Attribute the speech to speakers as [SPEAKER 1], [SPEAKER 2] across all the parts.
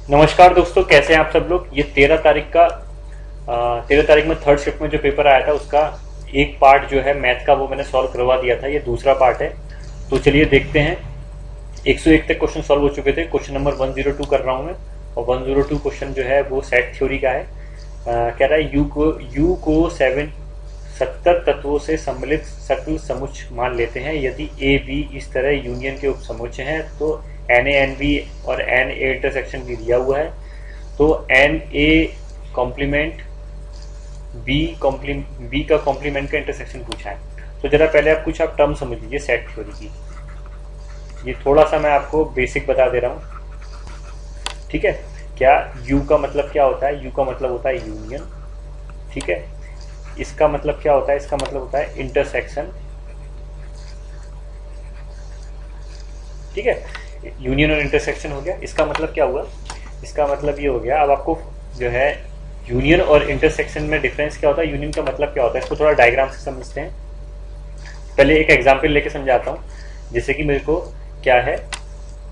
[SPEAKER 1] नमस्कार दोस्तों, कैसे हैं आप सब लोग। ये 13 तारीख का 13 तारीख में थर्ड शिफ्ट में जो पेपर आया था उसका एक पार्ट जो है मैथ का वो मैंने सॉल्व करवा दिया था। ये दूसरा पार्ट है, तो चलिए देखते हैं। 101 तक क्वेश्चन सॉल्व हो चुके थे। क्वेश्चन नंबर 102 कर रहा हूँ मैं, और 102 क्वेश्चन जो है वो सेट थ्योरी का है। कह रहा है यू को 70 तत्वों से सम्मिलित सकल समुच्चय मान लेते हैं। यदि ए बी इस तरह यूनियन के उपसमुच्चय हैं तो एन ए एन बी और एन ए इंटरसेक्शन भी दिया हुआ है। तो एन ए कॉम्प्लीमेंट बी का कॉम्प्लीमेंट का इंटरसेक्शन पूछा है। तो जरा पहले आप टर्म समझ लीजिए सेट थ्योरी की। ये थोड़ा सा मैं आपको बेसिक बता दे रहा हूँ, ठीक है। क्या यू का मतलब क्या होता है? यू का मतलब होता है यूनियन, ठीक है। इसका मतलब क्या होता है? इसका मतलब होता है इंटरसेक्शन, ठीक है। यूनियन और इंटरसेक्शन हो गया। इसका मतलब क्या हुआ? इसका मतलब ये हो गया। अब आपको जो है यूनियन और इंटरसेक्शन में डिफरेंस क्या होता है, यूनियन का मतलब क्या होता है, इसको थोड़ा डायग्राम से समझते हैं। पहले एक एग्जाम्पल लेके समझाता हूँ। जैसे कि मेरे को क्या है,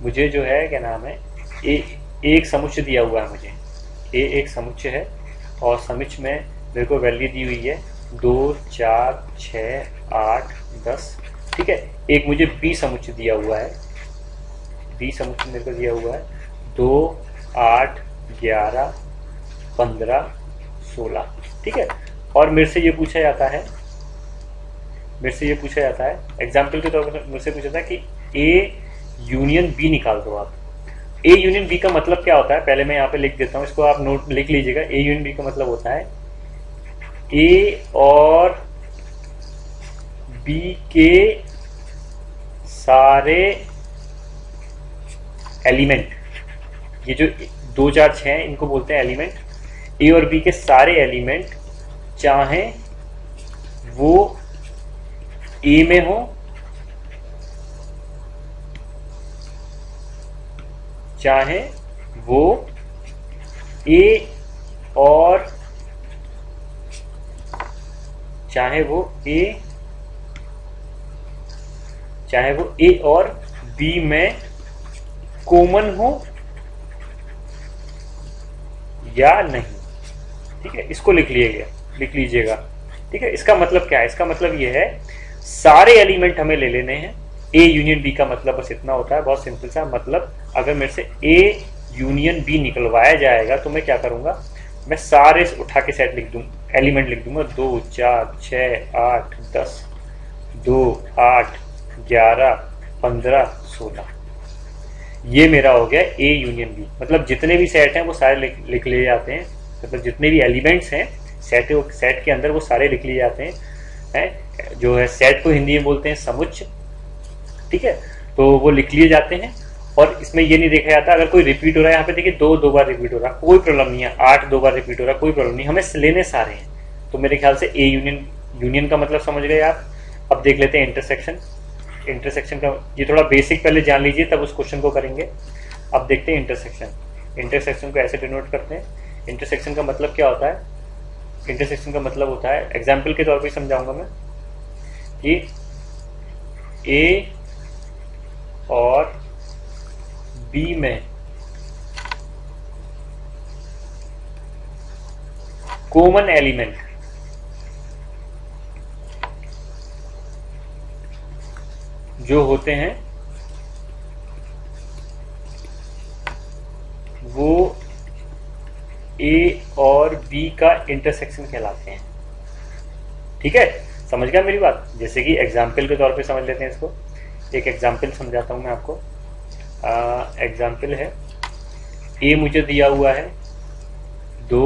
[SPEAKER 1] मुझे जो है क्या नाम है, एक समुच्चय दिया हुआ है। मुझे ए एक समुच्चय है और समुच्चय में मेरे को वैल्यू दी हुई है 2 4 6 8 10, ठीक है। एक मुझे बी समुच्चय दिया हुआ है, बी समुच्चय मेरे को दिया हुआ है 2 8 11 15 16, ठीक है। और मेरे से ये पूछा जाता है, एग्जाम्पल के तौर पर मुझसे पूछा था कि ए यूनियन बी निकाल दो आप। ए यूनियन बी का मतलब क्या होता है, पहले मैं यहाँ पे लिख देता हूँ, इसको आप नोट लिख लीजिएगा। ए यूनियन बी का मतलब होता है ए और बी के सारे एलिमेंट, ये जो 2 4 6 हैं इनको बोलते हैं एलिमेंट। ए और बी के सारे एलिमेंट चाहे वो ए में हो चाहे वो ए और बी में कॉमन हो या नहीं, ठीक है। इसको लिख लीजिएगा, ठीक है। इसका मतलब क्या है? इसका मतलब ये है सारे एलिमेंट हमें ले लेने हैं। ए यूनियन बी का मतलब बस इतना होता है, बहुत सिंपल सा मतलब। अगर मेरे से ए यूनियन बी निकलवाया जाएगा तो मैं क्या करूंगा, मैं सारे उठा के सेट लिख दूं, एलिमेंट लिख दूंगा 2 4 6 8 10, 2 8 11 15 16। ये मेरा हो गया ए यूनियन बी। मतलब जितने भी सेट हैं वो सारे लिख लिए जाते हैं, मतलब जितने भी एलिमेंट्स हैं सेट के अंदर वो सारे लिख लिए जाते हैं। जो है सेट को हिंदी में बोलते हैं समुच्चय, ठीक है। तो वो लिख लिए जाते हैं और इसमें ये नहीं देखा जाता अगर कोई रिपीट हो रहा है। यहाँ पे देखिए 2 बार रिपीट हो रहा है, कोई प्रॉब्लम नहीं है। 8 2 बार रिपीट हो रहा है, कोई प्रॉब्लम नहीं, हमें लेने सारे हैं। तो मेरे ख्याल से ए यूनियन का मतलब समझ गए आप। अब देख लेते हैं इंटरसेक्शन का। ये थोड़ा बेसिक पहले जान लीजिए तब उस क्वेश्चन को करेंगे। अब देखते हैं इंटरसेक्शन को ऐसे डिनोट करते हैं। इंटरसेक्शन का मतलब क्या होता है? इंटरसेक्शन का मतलब होता है, एग्जाम्पल के तौर पर समझाऊंगा मैं, कि ए और बी में कॉमन एलिमेंट जो होते हैं वो ए और बी का इंटरसेक्शन कहलाते हैं, ठीक है। समझ गया मेरी बात? जैसे कि एग्जाम्पल के तौर पे समझ लेते हैं इसको। एक एग्जाम्पल समझाता हूं मैं आपको। एग्जाम्पल है, ए मुझे दिया हुआ है 2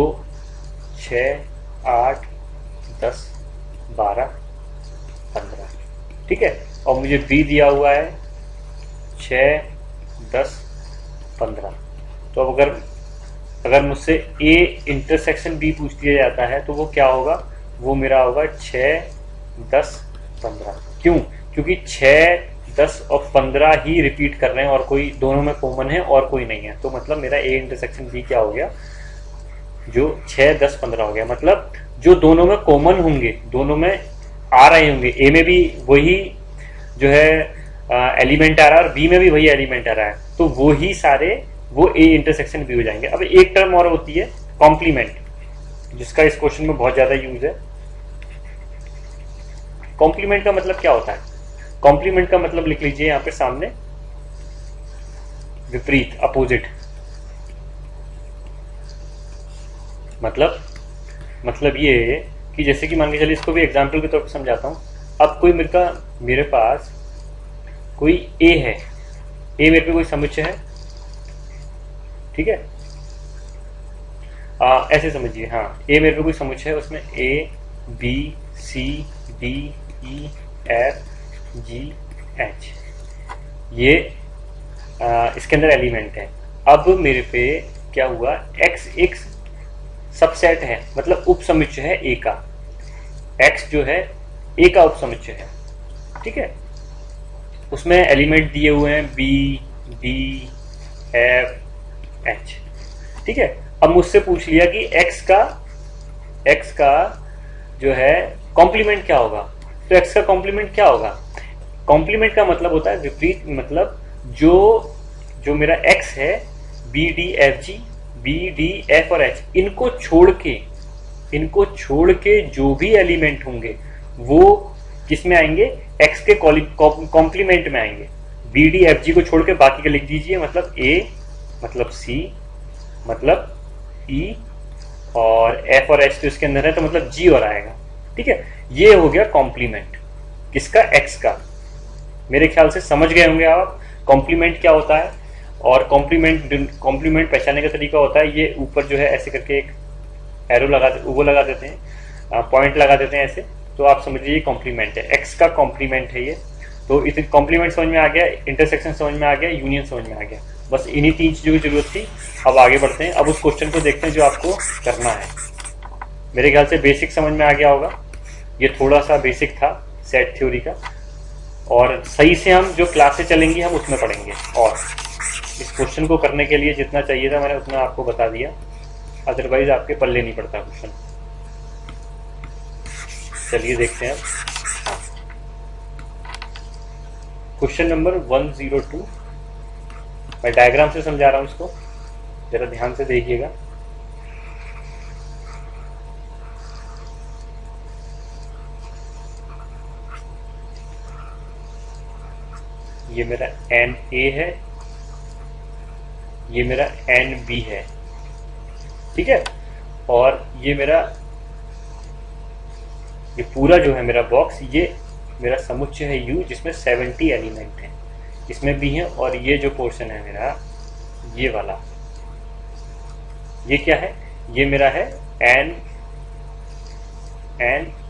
[SPEAKER 1] 6 8 10 12 15, ठीक है। और मुझे बी दिया हुआ है 6 10 15। तो अब अगर मुझसे ए इंटरसेक्शन बी पूछ दिया जाता है तो वो क्या होगा? वो मेरा होगा 6 10 15। क्यों? क्योंकि 6 10 और 15 ही रिपीट कर रहे हैं और कोई दोनों में कॉमन है और कोई नहीं है। तो मतलब मेरा ए इंटरसेक्शन बी क्या हो गया, जो 6 10 15 हो गया। मतलब जो दोनों में कॉमन होंगे, दोनों में आ रहे होंगे, ए में भी वही जो है एलिमेंट आ रहा है और बी में भी वही एलिमेंट आ रहा है, तो वो ही सारे वो ए इंटरसेक्शन बी हो जाएंगे। अब एक टर्म और होती है कॉम्प्लीमेंट, जिसका इस क्वेश्चन में बहुत ज्यादा यूज है। कॉम्प्लीमेंट का मतलब क्या होता है? कॉम्प्लीमेंट का मतलब लिख लीजिए यहां पे सामने, विपरीत, अपोजिट। मतलब ये कि जैसे कि मान के चलिए, इसको भी एग्जाम्पल के तौर पर समझाता हूं। अब कोई मेरे पास कोई ए है, ए मेरे पे कोई समुच्चय है, ठीक है, ऐसे समझिए, हाँ, ए मेरे पे कोई समुच्चय है, उसमें A B C D E F G H, ये इसके अंदर एलिमेंट है। अब मेरे पे क्या हुआ, एक्स एक सबसेट है, मतलब उप समुच्चय है ए का। एक्स जो है ए का उप समुच्चय है, ठीक है। उसमें एलिमेंट दिए हुए हैं बी डी एफ एच, ठीक है। अब मुझसे पूछ लिया कि एक्स का जो है कॉम्प्लीमेंट क्या होगा, तो एक्स का कॉम्प्लीमेंट क्या होगा? कॉम्प्लीमेंट का मतलब होता है विपरीत, मतलब जो मेरा एक्स है, बी डी एफ और एच, इनको छोड़ के जो भी एलिमेंट होंगे वो किस में आएंगे? एक्स के कॉम्प्लीमेंट में आएंगे। बी डी एफ जी को छोड़ के बाकी का लिख दीजिए, मतलब ए, मतलब सी, मतलब ई, और एफ और एच तो इसके अंदर है, तो मतलब जी और आएगा, ठीक है। ये हो गया कॉम्प्लीमेंट किसका? एक्स का। मेरे ख्याल से समझ गए होंगे आप कॉम्प्लीमेंट क्या होता है। और कॉम्प्लीमेंट पहचानने का तरीका होता है, ये ऊपर जो है ऐसे करके एक एरो लगा देते हैं, पॉइंट लगा देते हैं ऐसे, तो आप समझ लीजिए कॉम्प्लीमेंट है, एक्स का कॉम्प्लीमेंट है ये। तो इस कॉम्प्लीमेंट समझ में आ गया, इंटरसेक्शन समझ में आ गया, यूनियन समझ में आ गया। बस इन्हीं 3 चीजों की जरूरत थी। अब आगे बढ़ते हैं, अब उस क्वेश्चन को देखते हैं जो आपको करना है। मेरे ख्याल से बेसिक समझ में आ गया होगा, ये थोड़ा सा बेसिक था सेट थ्योरी का, और सही से हम जो क्लासें चलेंगी हम उसमें पढ़ेंगे। और इस क्वेश्चन को करने के लिए जितना चाहिए था मैंने उतना आपको बता दिया, अदरवाइज आपके पल्ले नहीं पड़ता क्वेश्चन। चलिए देखते हैं क्वेश्चन नंबर 102। मैं डायग्राम से समझा रहा हूं इसको, जरा ध्यान से देखिएगा। ये मेरा एन ए है, ये मेरा एन बी है, ठीक है। और ये पूरा जो है मेरा बॉक्स, ये मेरा समुच्चय है यू, जिसमें 70 एलिमेंट हैं, इसमें भी हैं। और ये जो पोर्शन है मेरा, ये वाला, ये क्या है? ये मेरा है एन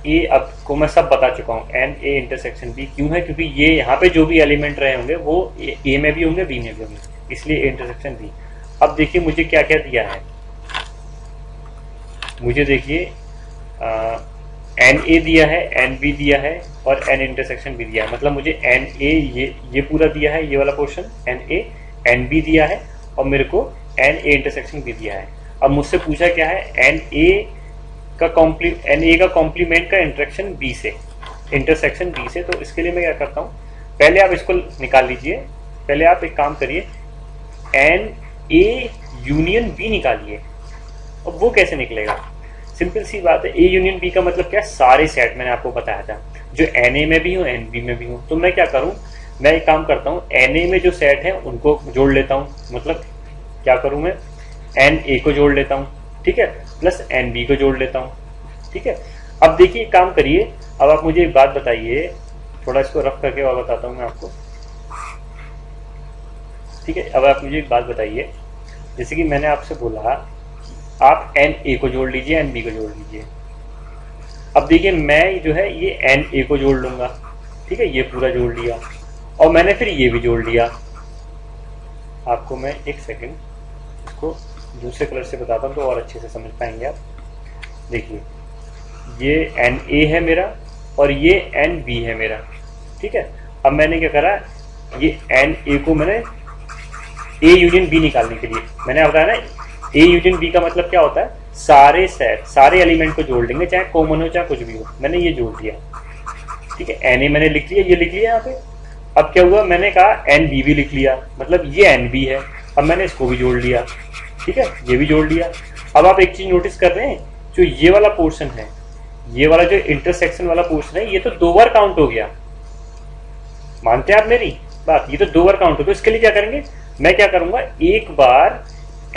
[SPEAKER 1] ए। अब को मैं सब बता चुका हूं, एन ए इंटरसेक्शन बी क्यों है? क्योंकि ये यहाँ पे जो भी एलिमेंट रहे होंगे वो ए में भी होंगे, बी में भी होंगे, इसलिए ए इंटरसेक्शन बी। अब देखिए मुझे क्या क्या दिया है। मुझे देखिए एन ए दिया है, एन बी दिया है, और एन इंटरसेक्शन बी दिया है। मतलब मुझे एन ए ये पूरा दिया है, ये वाला portion n A, n B दिया है, और मेरे को एन ए इंटरसेक्शन बी दिया है। अब मुझसे पूछा क्या है? एन ए का कॉम्प्लीमेंट का इंटरसेक्शन बी से। तो इसके लिए मैं क्या करता हूँ, पहले आप इसको निकाल लीजिए। पहले आप एक काम करिए, एन ए यूनियन बी निकालिए। अब वो कैसे निकलेगा? सिंपल सी बात है, ए यूनियन बी का मतलब क्या? सारे सेट मैंने आपको बताया था, जो एन ए में भी हो, एन बी में भी हो। तो मैं क्या करूं, मैं एक काम करता हूं, एन ए में जो सेट है उनको जोड़ लेता हूं। मतलब क्या करूं मैं, एन ए को जोड़ लेता हूं, ठीक है, प्लस एन बी को जोड़ लेता हूं, ठीक है। अब देखिए काम करिए, अब आप मुझे एक बात बताइए, थोड़ा इसको रफ करके और बताता हूं मैं आपको, ठीक है। अब आप मुझे एक बात बताइए, जैसे कि मैंने आपसे बोला आप एन ए को जोड़ लीजिए, एन बी को जोड़ लीजिए। अब देखिए मैं जो है ये एन ए को जोड़ लूंगा, ठीक है, ये पूरा जोड़ लिया, और मैंने फिर ये भी जोड़ लिया। आपको मैं एक सेकंड इसको दूसरे कलर से बताता हूँ तो और अच्छे से समझ पाएंगे आप। देखिए ये एन ए है मेरा, और ये एन बी है मेरा, ठीक है। अब मैंने क्या करा, ये एन ए को मैंने ए यूनियन बी निकालने के लिए, मैंने बताया ना, ए यूनियन बी का मतलब क्या होता है? सारे सेट, सारे एलिमेंट को जोड़ लेंगे, चाहे कॉमन हो चाहे कुछ भी हो। मैंने ये जोड़ दिया, ठीक है। एन ए मैंने लिख लिया, ये लिख लिया यहाँ पे। अब क्या हुआ, मैंने कहा एन बी भी लिख लिया, मतलब ये एन बी है। अब मैंने इसको भी जोड़ लिया, ठीक है, ये भी जोड़ लिया। अब आप एक चीज नोटिस कर रहे हैं, जो ये वाला पोर्शन है, ये वाला जो इंटरसेक्शन वाला पोर्शन है, ये तो 2 बार काउंट हो गया। मानते हैं आप मेरी बात? ये तो 2 बार काउंट हो। तो इसके लिए क्या करेंगे, मैं क्या करूंगा, एक बार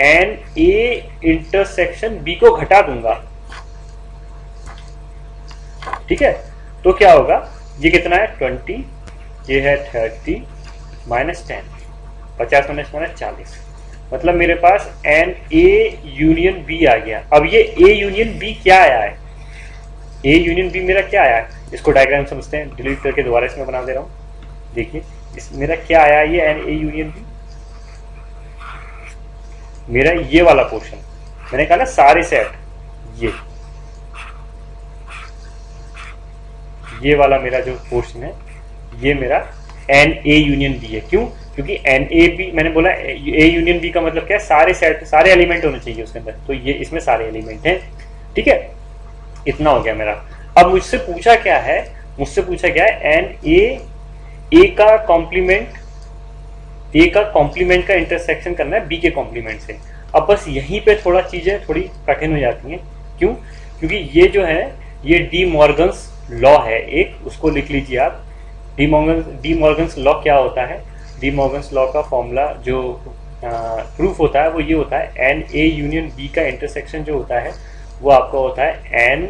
[SPEAKER 1] एन ए इंटरसेक्शन बी को घटा दूंगा, ठीक है। तो क्या होगा, ये कितना है 20, ये है 30 माइनस 10, 50 माइनस 40, मतलब मेरे पास एन ए यूनियन बी आ गया। अब ये ए यूनियन बी क्या आया है, ए यूनियन बी मेरा क्या आया है, इसको डायग्राम समझते हैं, डिलीट करके दोबारा इसमें बना दे रहा हूं। देखिए इस मेरा क्या आया, ये एन ए यूनियन बी, मेरा ये वाला पोर्शन, मैंने कहा ना सारे सेट, ये वाला मेरा जो पोर्शन है, ये मेरा एन ए यूनियन बी है। क्यों? क्योंकि एन ए बी, मैंने बोला ए यूनियन बी का मतलब क्या है, सारे सेट, सारे एलिमेंट होने चाहिए उसके अंदर, तो ये इसमें सारे एलिमेंट हैं, ठीक है। इतना हो गया मेरा। अब मुझसे पूछा क्या है, मुझसे पूछा क्या है, एन ए का कॉम्प्लीमेंट, ए का कॉम्प्लीमेंट का इंटरसेक्शन करना है बी के कॉम्प्लीमेंट से। अब बस यहीं पे थोड़ा चीजें थोड़ी कठिन हो जाती हैं। क्यों? क्योंकि ये जो है, ये डी मॉर्गन्स लॉ है एक, उसको लिख लीजिए आप। डी मॉर्गन्स लॉ क्या होता है, डी मॉर्गन्स लॉ का फॉर्मूला जो प्रूफ होता है वो ये होता है, एन ए यूनियन बी का इंटरसेक्शन जो होता है वो आपका होता है एन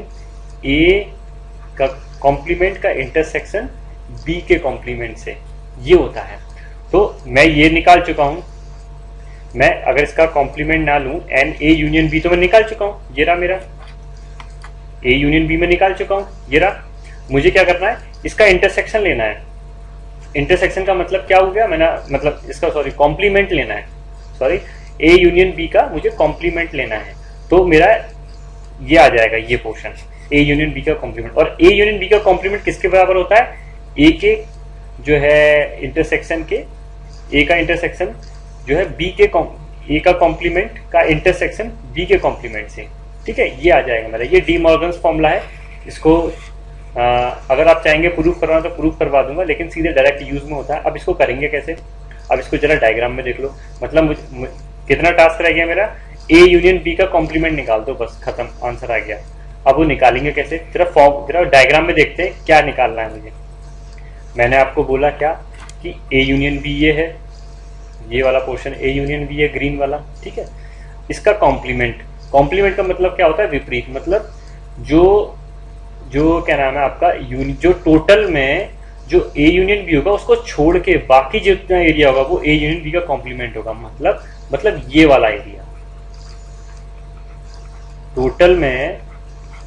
[SPEAKER 1] ए का कॉम्प्लीमेंट का इंटरसेक्शन बी के कॉम्प्लीमेंट से, ये होता है। तो मैं ये निकाल चुका हूं, मैं अगर इसका कॉम्प्लीमेंट ना लूं, एन ए यूनियन बी तो मैं निकाल चुका हूं, ये रहा मेरा ए यूनियन बी में निकाल चुका हूं, ये रहा। मुझे क्या करना है, इसका इंटरसेक्शन लेना है। इंटरसेक्शन का मतलब क्या हो गया, मैंने मतलब इसका कॉम्प्लीमेंट लेना है, ए यूनियन बी का मुझे कॉम्प्लीमेंट लेना है। तो मेरा ये आ जाएगा, ये पोर्शन ए यूनियन बी का कॉम्प्लीमेंट। और ए यूनियन बी का कॉम्प्लीमेंट किसके बराबर होता है, ए के जो है इंटरसेक्शन के, ए का इंटरसेक्शन जो है बी के, ए का कॉम्प्लीमेंट का इंटरसेक्शन बी के कॉम्प्लीमेंट से, ठीक है। ये आ जाएगा मेरा, ये डी मॉर्गन्स फॉर्मूला है। इसको अगर आप चाहेंगे प्रूफ करवाना तो प्रूफ करवा दूंगा, लेकिन सीधे डायरेक्ट यूज में होता है। अब इसको करेंगे कैसे, अब इसको जरा डायग्राम में देख लो। मतलब कितना टास्क रह गया मेरा, ए यूनियन बी का कॉम्प्लीमेंट निकाल दो, बस खत्म, आंसर आ गया। अब वो निकालेंगे कैसे, जरा डायग्राम में देखते हैं क्या निकालना है मुझे। मैंने आपको बोला क्या कि ए यूनियन बी ये है, ये वाला पोर्शन ए यूनियन बी है, ग्रीन वाला, ठीक है। इसका कॉम्प्लीमेंट, कॉम्प्लीमेंट का मतलब क्या होता है, विपरीत। मतलब जो क्या नाम है आपका, जो टोटल में जो ए यूनियन बी होगा उसको छोड़ के बाकी जितना एरिया होगा वो ए यूनियन बी का कॉम्प्लीमेंट होगा। मतलब ये वाला एरिया, टोटल में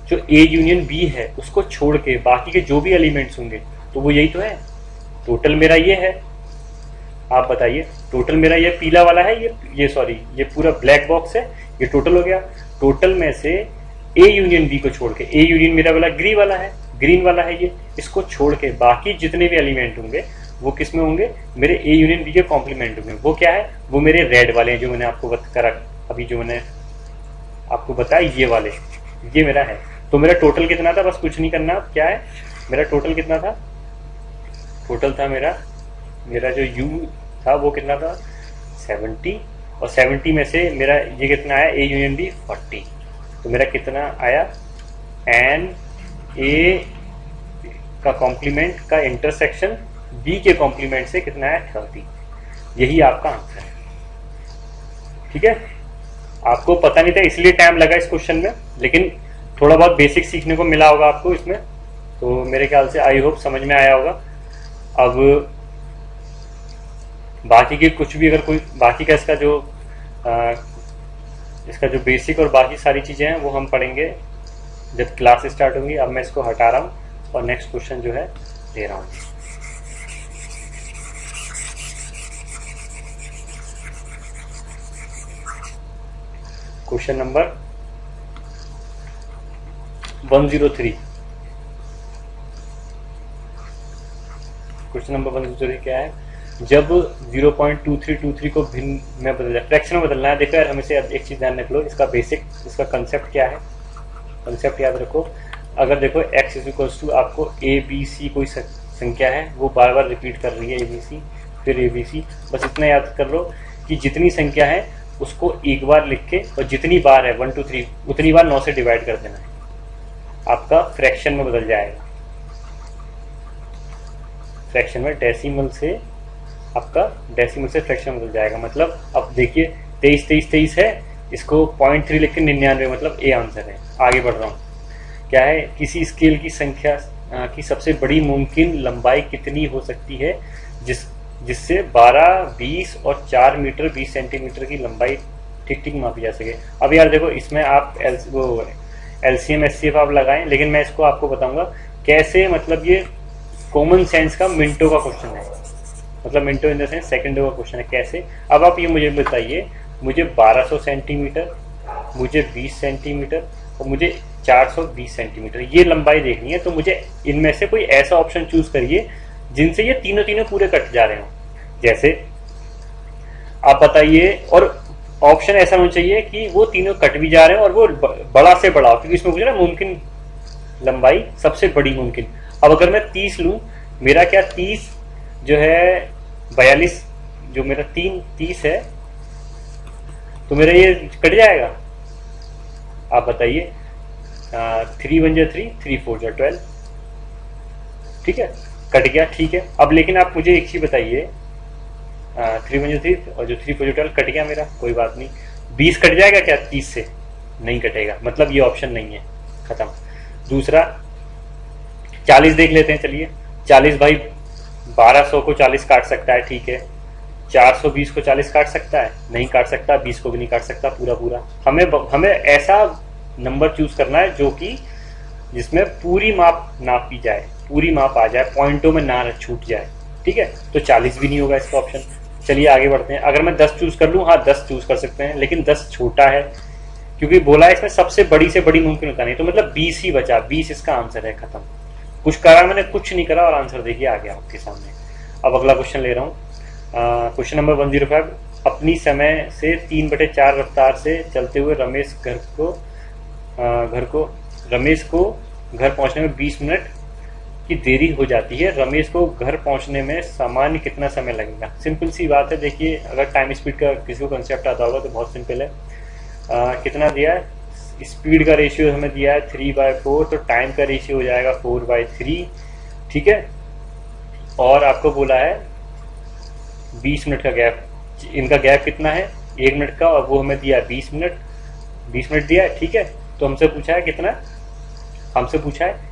[SPEAKER 1] जो ए यूनियन बी है उसको छोड़ के बाकी के जो भी एलिमेंट्स होंगे, तो वो यही तो है। टोटल मेरा ये है, आप बताइए, टोटल मेरा ये पीला वाला है, ये पूरा ब्लैक बॉक्स है, ये टोटल हो गया। टोटल में से ए यूनियन बी को छोड़ के, ए यूनियन मेरा वाला ग्रीन वाला है ये, इसको छोड़ के बाकी जितने भी एलिमेंट होंगे वो किस में होंगे, मेरे ए यूनियन बी के कॉम्प्लीमेंट होंगे। वो क्या है, वो मेरे रेड वाले हैं, जो मैंने आपको अभी जो मैंने आपको बताया, ये वाले, ये मेरा है। तो मेरा टोटल कितना था, बस कुछ नहीं करना, क्या है मेरा टोटल कितना था, टोटल था मेरा जो यू था वो कितना था 70, और 70 में से मेरा ये कितना आया, ए यूनियन बी 40, तो मेरा कितना आया, एन ए का कॉम्प्लीमेंट का इंटरसेक्शन बी के कॉम्प्लीमेंट से कितना आया 30। यही आपका आंसर है, ठीक है। आपको पता नहीं था इसलिए टाइम लगा इस क्वेश्चन में, लेकिन थोड़ा बहुत बेसिक सीखने को मिला होगा आपको इसमें, तो मेरे ख्याल से आई होप समझ में आया होगा। अब बाकी के कुछ भी, अगर कोई बाकी का इसका जो बेसिक और बाकी सारी चीजें हैं वो हम पढ़ेंगे जब क्लास स्टार्ट होंगी। अब मैं इसको हटा रहा हूं और नेक्स्ट क्वेश्चन जो है दे रहा हूं। क्वेश्चन नंबर 103, क्वेश्चन नंबर 103 क्या है, जब 0.2323 को भिन्न में बदलना, फ्रैक्शन में बदलना है। देखो यार, हमेशा एक चीज ध्यान रख लो, इसका बेसिक, इसका कंसेप्ट क्या है, कंसेप्ट याद रखो। अगर देखो x इज इक्वल टू आपको ए बी सी कोई संख्या है, वो बार बार रिपीट कर रही है, ए बी सी फिर ए बी सी, बस इतना याद कर लो कि जितनी संख्या है उसको एक बार लिख के और जितनी बार है 1 2 3 उतनी बार 9 से डिवाइड कर देना है, आपका फ्रैक्शन में बदल जाएगा। फ्रैक्शन में डेसिमल से आपका डेसिमल से फ्रैक्शन में बदल जाएगा। मतलब अब देखिए 23 23 23 है, इसको 0.3 लिख के 99 मतलब ए आंसर है। आगे बढ़ रहा हूँ, क्या है, किसी स्केल की संख्या की सबसे बड़ी मुमकिन लंबाई कितनी हो सकती है जिससे 12, 20 और 4 मीटर 20 सेंटीमीटर की लंबाई ठीक ठीक मापी जा सके। अब यार देखो, इसमें आप एलसीएम एचसीएफ आप लगाएं, लेकिन मैं इसको आपको बताऊंगा कैसे। मतलब ये कॉमन सेंस का मिनटों का क्वेश्चन है, मतलब मिनटों इन द सेंस सेकंडों का क्वेश्चन है। कैसे, अब आप ये मुझे बताइए, मुझे 1200 सेंटीमीटर, मुझे 20 सेंटीमीटर और मुझे 420 सेंटीमीटर ये लंबाई देखनी है। तो मुझे इनमें से कोई ऐसा ऑप्शन चूज करिए जिनसे ये तीनों तीनों पूरे कट जा रहे हो। जैसे आप बताइए, और ऑप्शन ऐसा होना चाहिए कि वो तीनों कट भी जा रहे हैं और वो बड़ा से बड़ा हो, क्योंकि इसमें मुझे ना मुमकिन लंबाई सबसे बड़ी मुमकिन। अब अगर मैं 30 लूं, मेरा क्या 30 जो है 42, जो मेरा 30 है, तो मेरा ये कट जाएगा। आप बताइए, 3 1 जा 3, 3 4 जा 12, ठीक है, कट गया, ठीक है। अब लेकिन आप मुझे एक चीज बताइए, 3 1 जा 3 और जो 3 4 जा 12 कट गया मेरा, कोई बात नहीं। 20 कट जाएगा क्या 30 से? नहीं कटेगा, मतलब ये ऑप्शन नहीं है, खत्म। दूसरा 40 देख लेते हैं, चलिए। 40 भाई 1200 को 40 काट सकता है, ठीक है। 420 को 40 काट सकता है? नहीं काट सकता। 20 को भी नहीं काट सकता पूरा पूरा। हमें ऐसा नंबर चूज करना है जो कि जिसमें पूरी माप नापी जाए, पूरी माप आ जाए, पॉइंटों में ना छूट जाए, ठीक है। तो 40 भी नहीं होगा इसका ऑप्शन। चलिए आगे बढ़ते हैं। अगर मैं 10 चूज कर लूँ, हाँ 10 चूज कर सकते हैं, लेकिन 10 छोटा है, क्योंकि बोला है इसमें सबसे बड़ी से बड़ी मुमकिन होता नहीं, तो मतलब 20 ही बचा। 20 इसका आंसर है, खत्म। कुछ करा मैंने, कुछ नहीं करा, और आंसर देखिए आ गया आपके सामने। अब अगला क्वेश्चन ले रहा हूँ, क्वेश्चन नंबर 105। अपनी समय से 3/4 रफ्तार से चलते हुए रमेश को घर पहुंचने में 20 मिनट की देरी हो जाती है। रमेश को घर पहुंचने में सामान्य कितना समय लगेगा? सिंपल सी बात है। देखिए, अगर टाइम स्पीड का किसी को कंसेप्ट आता होगा तो बहुत सिंपल है। कितना दिया है? स्पीड का रेशियो हमें दिया है 3/4, तो टाइम का रेशियो हो जाएगा 4/3, ठीक है। और आपको बोला है 20 मिनट का गैप। इनका गैप कितना है? 1 मिनट का, और वो हमें दिया है 20 मिनट। 20 मिनट दिया है, ठीक है। तो हमसे पूछा है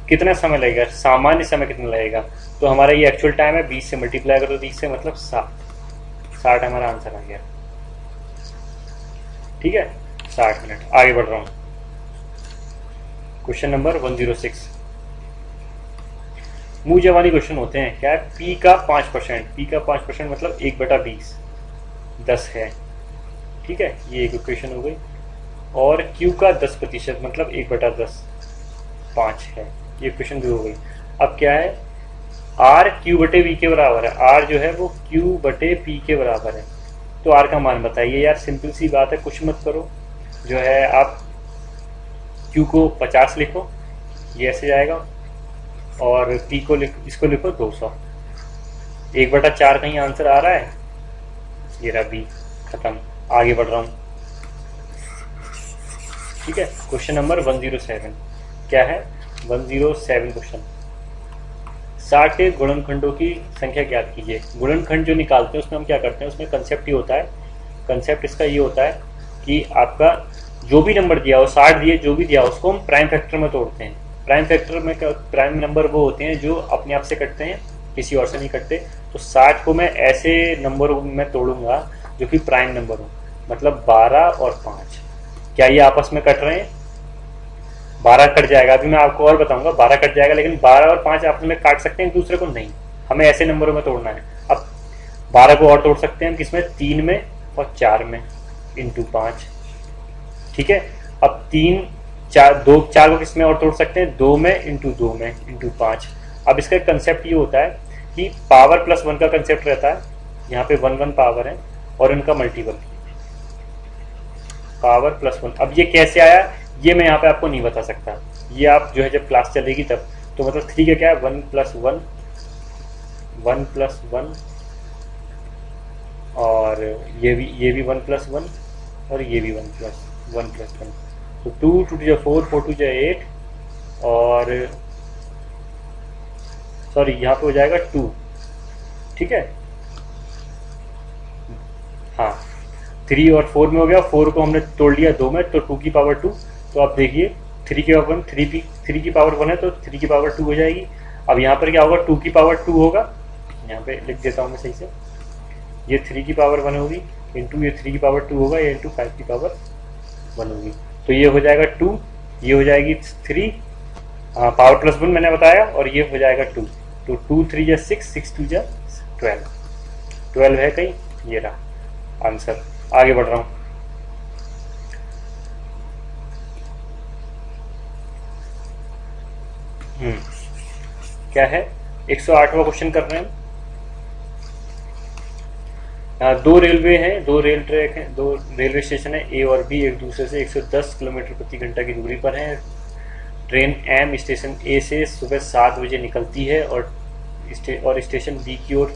[SPEAKER 1] कितना समय लगेगा, सामान्य समय कितना लगेगा। तो हमारा ये एक्चुअल टाइम है, 20 से मल्टीप्लाई करो 20 से, मतलब 60 हमारा आंसर आ गया, ठीक है। 60 मिनट। आगे बढ़ रहा हूं, क्वेश्चन नंबर 106। मुंह जवानी क्वेश्चन होते हैं। क्या है? पी का 5% मतलब 1/20 10 है, ठीक है। ये एक इक्वेशन हो गई। और क्यू का 10% मतलब 1/10 5 है, ये इक्वेशन भी हो गई। अब क्या है? आर Q/V के बराबर है। आर जो है वो Q/P के बराबर है। तो आर का मान बताइए यार। सिंपल सी बात है, कुछ मत करो, जो है आप Q को 50 लिखो, ये ऐसे जाएगा, और P को इसको लिखो 200। 1/4 कहीं आंसर आ रहा है, ये रहा B, खत्म। आगे बढ़ रहा हूं, ठीक है। Question number 107। क्या है? 107 क्वेश्चन। 60 के गुणनखंडों की संख्या ज्ञात कीजिए। गुणनखंड जो निकालते हैं उसमें हम क्या करते हैं, उसमें कंसेप्ट ये होता है, कंसेप्ट इसका ये होता है कि आपका जो भी नंबर दिया हो, 60 दिए, जो भी दिया हो, उसको हम प्राइम फैक्टर में तोड़ते हैं। प्राइम फैक्टर में प्राइम नंबर वो होते हैं जो अपने आप से कटते हैं, किसी और से नहीं कटते। तो 60 को मैं ऐसे नंबर में तोड़ूंगा जो कि प्राइम नंबर हो, मतलब 12 और 5। क्या ये आपस में कट रहे हैं? 12 कट जाएगा, अभी मैं आपको और बताऊंगा। 12 कट जाएगा, लेकिन 12 और 5 आपस में काट सकते हैं एक दूसरे को? नहीं, हमें ऐसे नंबरों में तोड़ना है। अब 12 को और तोड़ सकते हैं किसमें? 3 में और 4 में, इंटू 5, ठीक है। अब 3 4 2 4 को किसमें और तोड़ सकते हैं? 2 में, इंटू 2 में, इंटू 5। अब इसका कंसेप्ट ये होता है कि पावर प्लस 1 का कंसेप्ट रहता है। यहाँ पे 1 1 पावर है और इनका मल्टीपल पावर प्लस 1। अब ये कैसे आया, ये मैं यहाँ पे आपको नहीं बता सकता, ये आप जो है जब क्लास चलेगी तब। तो मतलब 3 का क्या है? 1 + 1, 1 + 1, और ये भी 1+1 और ये भी 1+1 तो 2 2 4 4 2 8 और सॉरी यहाँ पे हो जाएगा 2, ठीक है। हाँ 3 और 4 में हो गया, 4 को हमने तोड़ लिया 2 में तो 2 की पावर 2, तो आप देखिए 3 की पावर 1 3 की पावर 1 है तो 3 की पावर 2 हो जाएगी। अब यहाँ पर क्या होगा 2 की पावर 2 होगा, यहाँ पे लिख देता हूँ मैं सही से, ये 3 की पावर 1 होगी इंटू ये 3 की पावर 2 होगा, ये इंटू 5 की पावर 1 होगी, तो ये हो जाएगा 2, ये हो जाएगी 3 पावर प्लस 1 मैंने बताया, और ये हो जाएगा 2 तो 2 3 जा 6 6 2 जा 12 है कहीं, ये रहा आंसर। आगे बढ़ रहा हूं। क्या है 108वां क्वेश्चन कर रहे हैं। दो रेलवे हैं, दो रेल ट्रैक हैं, दो रेलवे स्टेशन है ए और बी, एक दूसरे से 110 किलोमीटर प्रति घंटा की दूरी पर हैं। ट्रेन एम स्टेशन ए से सुबह 7 बजे निकलती है और स्टेशन बी की ओर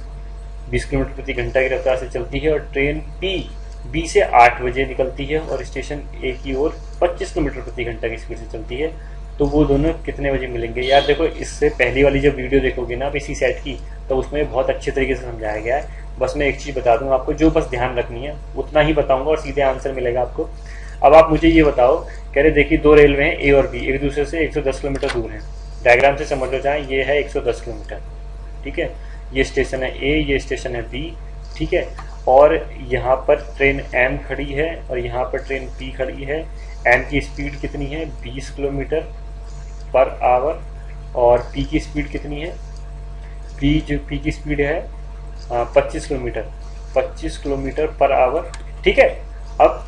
[SPEAKER 1] 20 किलोमीटर प्रति घंटा की रफ्तार से चलती है, और ट्रेन पी बी से 8 बजे निकलती है और स्टेशन ए की ओर 25 किलोमीटर प्रति घंटा की स्पीड से चलती है, तो वो दोनों कितने बजे मिलेंगे। यार देखो, इससे पहली वाली जब वीडियो देखोगे ना आप इसी सेट की, तो उसमें बहुत अच्छे तरीके से समझाया गया है। बस मैं एक चीज़ बता दूँ आपको, जो बस ध्यान रखनी है उतना ही बताऊंगा और सीधे आंसर मिलेगा आपको। अब आप मुझे ये बताओ, कह रहे देखिए दो रेलवे हैं ए और बी, एक दूसरे से 110 किलोमीटर दूर हैं। डायग्राम से समझ लो चाहे, ये है 110 किलोमीटर, ठीक है, ये स्टेशन है ए, ये स्टेशन है बी, ठीक है, और यहाँ पर ट्रेन एम खड़ी है और यहाँ पर ट्रेन पी खड़ी है। एम की स्पीड कितनी है 20 किलोमीटर पर आवर, और पी की स्पीड कितनी है, पी की स्पीड है 25 किलोमीटर पर आवर, ठीक है। अब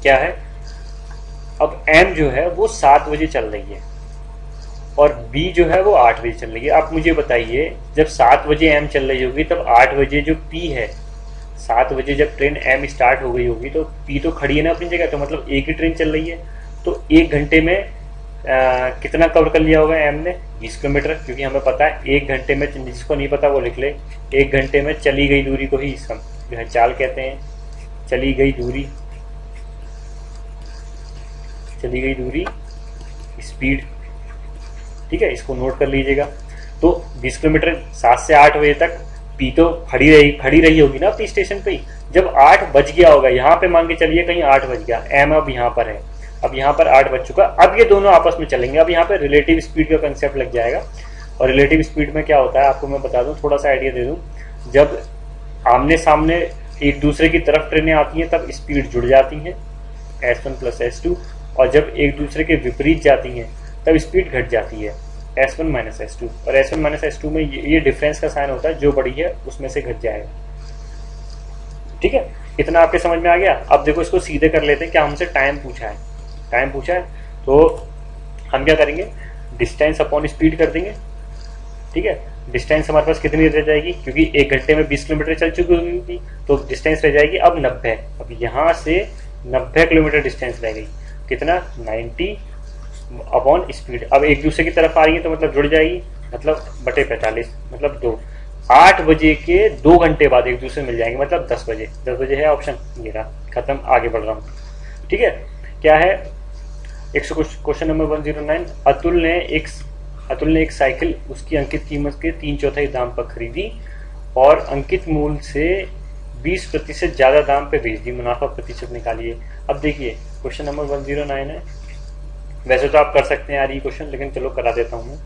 [SPEAKER 1] क्या है, अब एम जो है वो 7 बजे चल रही है और बी जो है वो 8 बजे चल रही है। आप मुझे बताइए, जब 7 बजे एम चल रही होगी तब 8 बजे जो पी है, 7 बजे जब ट्रेन एम स्टार्ट हो गई होगी तो पी तो खड़ी है ना अपनी जगह, तो मतलब एक ही ट्रेन चल रही है, तो 1 घंटे में कितना कवर कर लिया होगा एम ने 20 किलोमीटर, क्योंकि हमें पता है 1 घंटे में, जिसको नहीं पता वो लिख ले, 1 घंटे में चली गई दूरी को ही हम जो है चाल कहते हैं। चली गई दूरी स्पीड, ठीक है, इसको नोट कर लीजिएगा। तो 20 किलोमीटर 7 से 8 बजे तक पी तो खड़ी रही होगी ना अपनी स्टेशन पे ही। जब 8 बज गया होगा, यहाँ पे मान के चलिए कहीं 8 बज गया, एम अब यहाँ पर है, अब यहाँ पर 8 बज चुका, अब ये दोनों आपस में चलेंगे। अब यहाँ पे रिलेटिव स्पीड का कंसेप्ट लग जाएगा, और रिलेटिव स्पीड में क्या होता है आपको मैं बता दूं, थोड़ा सा आइडिया दे दूं। जब आमने सामने एक दूसरे की तरफ ट्रेनें आती हैं तब स्पीड जुड़ जाती हैं S1 + S2, और जब एक दूसरे के विपरीत जाती हैं तब स्पीड घट जाती है S1 - S2, और S1 - S2 में ये डिफरेंस का साइन होता है, जो बड़ी है उसमें से घट जाएगा, ठीक है। इतना आपके समझ में आ गया। अब देखो इसको सीधे कर लेते हैं। क्या हमसे टाइम पूछा है, तो हम क्या करेंगे, डिस्टेंस अपॉन स्पीड कर देंगे, ठीक है। डिस्टेंस हमारे पास कितनी रह जाएगी, क्योंकि 1 घंटे में 20 किलोमीटर चल चुकी होगी, तो डिस्टेंस रह जाएगी अब 90। अब यहाँ से 90 किलोमीटर डिस्टेंस रह गई, कितना 90 अपॉन स्पीड। अब एक दूसरे की तरफ आ रही है तो मतलब जुड़ जाएगी, मतलब बटे 45, मतलब 2। 8 बजे के 2 घंटे बाद एक दूसरे मिल जाएंगे, मतलब 10 बजे है ऑप्शन, ये रहा, खत्म। आगे बढ़ रहा हूँ, ठीक है। क्या है क्वेश्चन नंबर 109। अतुल ने एक साइकिल उसकी अंकित कीमत के 3/4 दाम पर खरीदी और अंकित मूल्य से 20% ज्यादा दाम पे बेच दी, मुनाफा प्रतिशत निकालिए। अब देखिए क्वेश्चन नंबर 109 है, वैसे तो आप कर सकते हैं यार ये क्वेश्चन, लेकिन चलो करा देता हूँ मैं।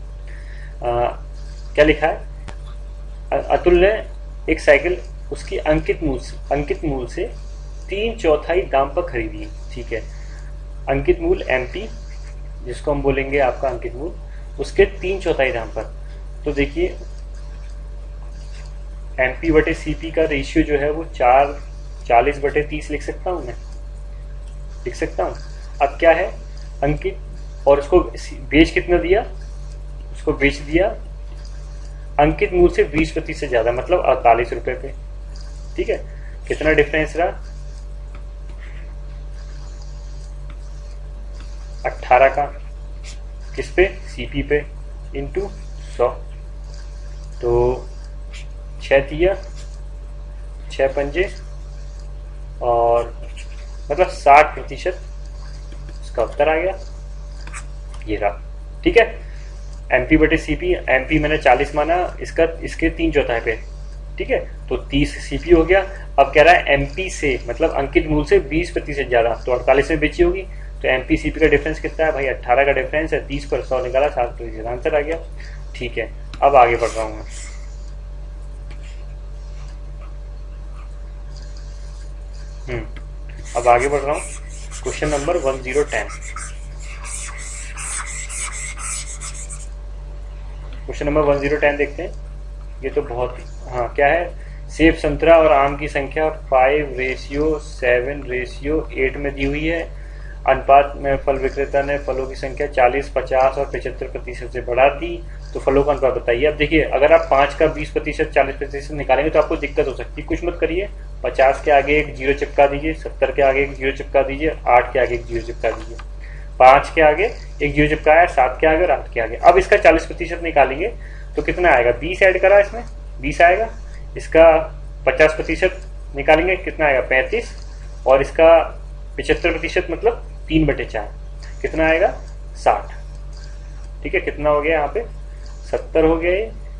[SPEAKER 1] क्या लिखा है, अतुल ने एक साइकिल उसकी अंकित मूल्य से 3/4 दाम पर खरीदी, ठीक है। अंकित मूल्य MP, जिसको हम बोलेंगे आपका अंकित मूल्य, उसके 3/4 दाम पर। तो देखिए MP बटे CP का रेशियो जो है वो 40/30 लिख सकता हूँ मैं, लिख सकता हूँ। अब क्या है, अंकित और उसको बेच कितना दिया, उसको बेच दिया अंकित मूल्य से 20% से ज्यादा, मतलब 48 रुपए पे, ठीक है। कितना डिफरेंस रहा, 18 का, किस पे, CP पे, इंटू 100, तो 6 तिया 6 पंजे और मतलब 60% इसका उत्तर आ गया, ये रहा। ठीक है, एमपी बटे सीपी, एमपी मैंने 40 माना, इसका इसके 3/4 पे। ठीक है, तो 30 सीपी हो गया। अब कह रहा है एमपी से मतलब अंकित मूल से 20% ज्यादा, तो 48 में बेची होगी। तो एमपी सीपी का डिफरेंस कितना है भाई, 18 का डिफरेंस है। 30 पर 100 निकाला, 7% आंसर आ गया। ठीक है, अब आगे बढ़ रहा हूं मैं। अब आगे बढ़ रहा हूं, क्वेश्चन नंबर 1010। क्वेश्चन नंबर 1010 देखते हैं। ये तो बहुत, हाँ क्या है, सेब संतरा और आम की संख्या 5:7:8 में दी हुई है। अनुपात में फल विक्रेता ने फलों की संख्या 40, 50 और 75% से बढ़ा दी, तो फलों का अनुपात बताइए। अब देखिए, अगर आप 5 का 20%, 40% निकालेंगे तो आपको दिक्कत हो सकती है। कुछ मत करिए, 50 के आगे एक 0 चिपका दीजिए, 70 के आगे एक 0 चिपका दीजिए, 8 के आगे एक 0 चिपका दीजिए। 5 के आगे एक 0 चिपकाया, 7 के आगे और 8 के आगे। अब इसका 40% निकालेंगे तो कितना आएगा, 20 ऐड करा इसमें, 20 आएगा। इसका 50% निकालेंगे, कितना आएगा, 35। और इसका 75% मतलब 3/4, कितना आएगा, 60। ठीक है, कितना हो गया यहाँ पे, 70 हो गया,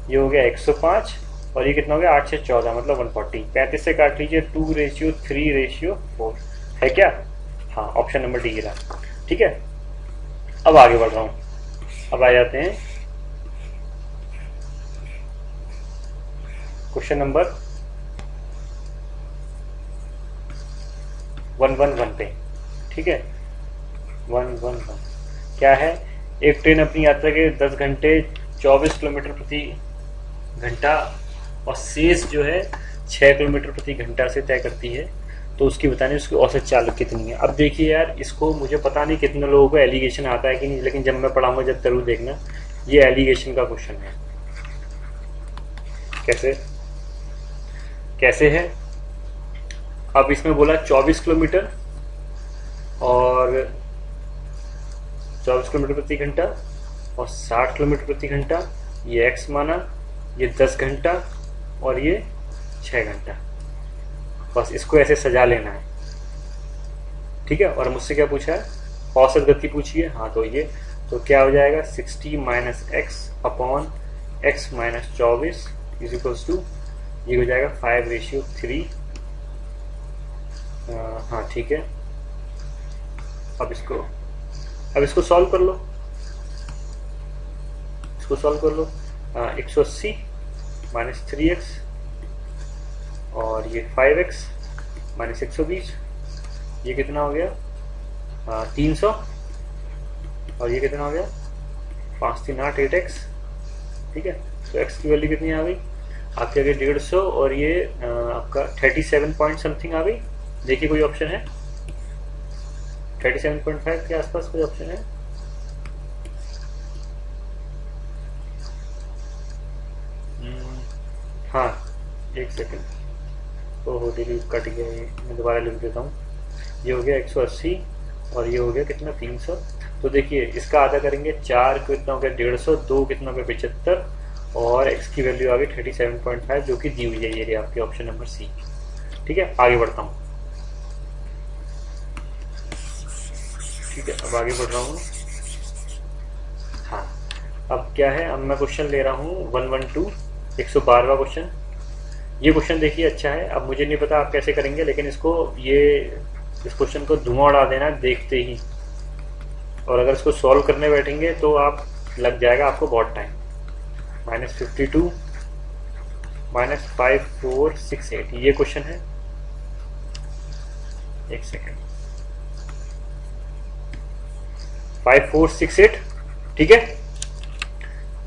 [SPEAKER 1] ये हो गया 105, और ये कितना हो गया, 8 से 14 मतलब 140। 35 से काट लीजिए, 2:3:4 है क्या, हाँ ऑप्शन नंबर डी रहा। ठीक है, अब आगे बढ़ रहा हूं। अब आ जाते हैं क्वेश्चन नंबर 111 पे। ठीक है, 111 क्या है, एक ट्रेन अपनी यात्रा के 10 घंटे 24 किलोमीटर प्रति घंटा और शेष जो है 6 किलोमीटर प्रति घंटा से तय करती है, तो उसकी बतानी उसकी औसत चाल कितनी है। अब देखिए यार, इसको मुझे पता नहीं कितने लोगों को एलिगेशन आता है कि नहीं, लेकिन जब मैं पढ़ाऊंगा जब जरूर देखना, ये एलिगेशन का क्वेश्चन है। कैसे है, अब इसमें बोला 24 किलोमीटर और 24 किलोमीटर प्रति घंटा और 60 किलोमीटर प्रति घंटा, ये x माना, ये 10 घंटा और ये 6 घंटा। बस इसको ऐसे सजा लेना है। ठीक है, और मुझसे क्या पूछा है, औसत गति पूछी है। हाँ तो ये तो क्या हो जाएगा, 60 - x upon x - 24 is equals to, ये हो जाएगा 5:3। हाँ ठीक है, अब इसको सॉल्व कर लो, इसको सॉल्व कर लो। 180 - 3x और ये 5x - 120, ये कितना हो गया, 300, और ये कितना हो गया, 5 3 8 8x। ठीक है, तो x की वैल्यू कितनी आ गई आपके आगे, 150, और ये आपका 37 पॉइंट समथिंग आ गई। देखिए कोई ऑप्शन है, 37.5 के आसपास कोई ऑप्शन है, हाँ एक सेकंड, ओहो डिलीट कट गया, ये मैं दोबारा लिख देता हूँ। ये हो गया 180 और ये हो गया कितना, 300। तो देखिए इसका आधा करेंगे, 4 कितना हो गया 150, 2 कितना हो गया 75, और x की वैल्यू आ गई 37.5 जो कि दी हुई है, ये आपके ऑप्शन नंबर सी। ठीक है, आगे बढ़ता हूँ। ठीक है, अब आगे बढ़ रहा हूँ। हाँ, अब क्या है, अब मैं क्वेश्चन ले रहा हूँ 112, 112वां क्वेश्चन। ये क्वेश्चन देखिए अच्छा है। अब मुझे नहीं पता आप कैसे करेंगे, लेकिन इस क्वेश्चन को धुआं उड़ा देना देखते ही, और अगर इसको सॉल्व करने बैठेंगे तो आप लग जाएगा आपको बहुत टाइम। -52 - 5468 ये क्वेश्चन है। एक सेकेंड, 5468। ठीक है,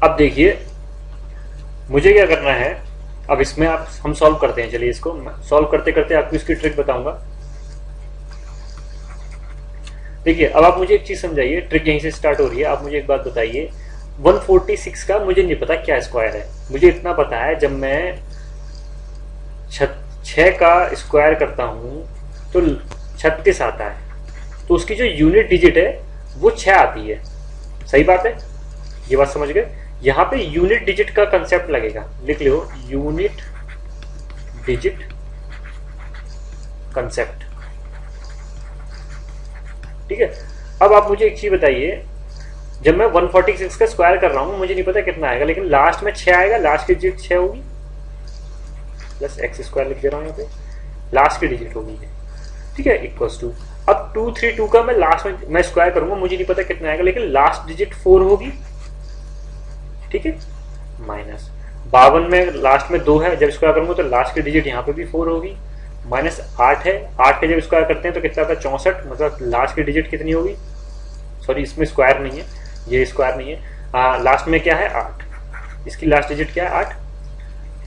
[SPEAKER 1] अब देखिए मुझे क्या करना है, अब इसमें हम सॉल्व करते हैं। चलिए इसको सॉल्व करते करते आपको इसकी ट्रिक बताऊंगा। देखिए अब आप मुझे एक चीज समझाइए, ट्रिक यहीं से स्टार्ट हो रही है। आप मुझे एक बात बताइए, 146 का मुझे नहीं पता क्या स्क्वायर है, मुझे इतना पता है जब मैं 6 का स्क्वायर करता हूं तो 36 आता है, तो उसकी जो यूनिट डिजिट है वो 6 आती है। सही बात है, ये बात समझ गए। यहां पे यूनिट डिजिट का कंसेप्ट लगेगा, लिख लो यूनिट डिजिट कंसेप्ट। ठीक है, अब आप मुझे एक चीज बताइए, जब मैं 146 का स्क्वायर कर रहा हूं मुझे नहीं पता कितना आएगा, लेकिन लास्ट में 6 आएगा, लास्ट की डिजिट 6 होगी, प्लस एक्स स्क्वायर लिख दे रहा हूं यहाँ पे, लास्ट की डिजिट होगी। ठीक है, इक्वल्स टू, अब 232 का मैं लास्ट में मैं स्क्वायर करूंगा, मुझे नहीं पता कितना आएगा, लेकिन लास्ट डिजिट 4 होगी। ठीक है, माइनस 52 में लास्ट में 2 है, जब स्क्वायर करूंगा तो लास्ट की डिजिट यहाँ पे भी 4 होगी। माइनस 8 है, 8 के जब स्क्वायर करते हैं तो कितना था 64, मतलब लास्ट की डिजिट कितनी होगी, सॉरी इसमें स्क्वायर नहीं है, ये स्क्वायर नहीं है, लास्ट में क्या है 8, इसकी लास्ट डिजिट क्या है 8।